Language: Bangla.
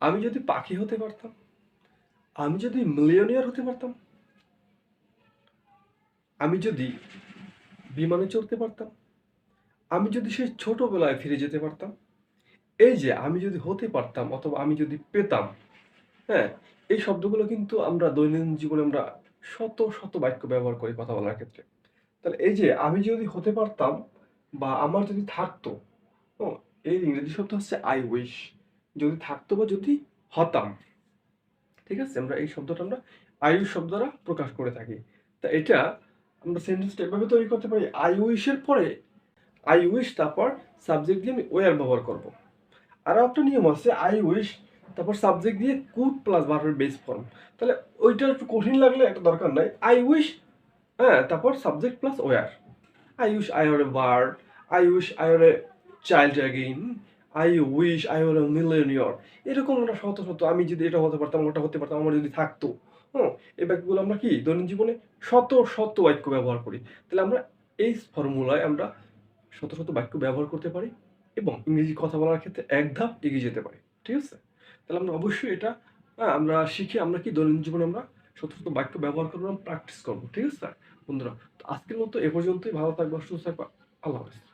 আমি যদি পাখি হতে পারতাম, আমি যদি মিলিয়নিয়ার হতে পারতাম, আমি যদি বিমানে চড়তে পারতাম, আমি যদি সেই ছোটবেলায় ফিরে যেতে পারতাম, এই যে আমি যদি হতে পারতাম অথবা আমি যদি পেতাম, হ্যাঁ? এই শব্দগুলো কিন্তু আমরা দৈনন্দিন জীবনে আমরা শত, শত বাক্য ব্যবহার করি কথা বলার ক্ষেত্রে। তাহলে এই যে আমি যদি হতে পারতাম বা আমার যদি থাকতো, ও এর ইংরেজি শব্দ হচ্ছে I wish, যদি থাকতো বা যদি হতাম। ঠিক আছে? আমরা এই শব্দটা আমরা I wish শব্দ দ্বারা প্রকাশ করে থাকি। তা এটা আমরা সেন্টেন্সটা এভাবে তৈরি করতে পারি, I wish এর পরে I wish তারপর সাবজেক্ট দিয়ে আমি were ব্যবহার করব। আরো একটা নিয়ম আছে, I wish তারপর সাবজেক্ট দিয়ে could প্লাস ভার্বের বেস ফর্ম। তাহলে ওইটা একটু কঠিন লাগলে একটা দরকার নাই। I wish, হ্যাঁ, তারপর subject plus were। I wish I were a bird, I wish I were a child again, I wish I were a millionaire। এরকম আমরা শত শত, আমি যদি এটা হতে পারতাম, ওটা হতে পারতাম, আমার যদি থাকতো, হ্যাঁ? এই বাক্যগুলো আমরা কি দৈনন্দিন জীবনে শত শত বাক্য ব্যবহার করি। তাহলে আমরা এই ফর্মুলায় আমরা শত শত বাক্য ব্যবহার করতে পারি এবং ইংরেজি কথা বলার ক্ষেত্রে এক ধাপ এগিয়ে যেতে পারি। ঠিক আছে? তাহলে আমরা অবশ্যই এটা, হ্যাঁ, আমরা শিখে আমরা কি দৈনন্দিন জীবনে আমরা শত শত বাক্য ব্যবহার করবো, প্র্যাকটিস করবো। ঠিক আছে বন্ধুরা? তো আজকের মতো এ পর্যন্তই। ভালো থাকবা, সুস্থ থাকবা। আল্লাহ হাফেজ।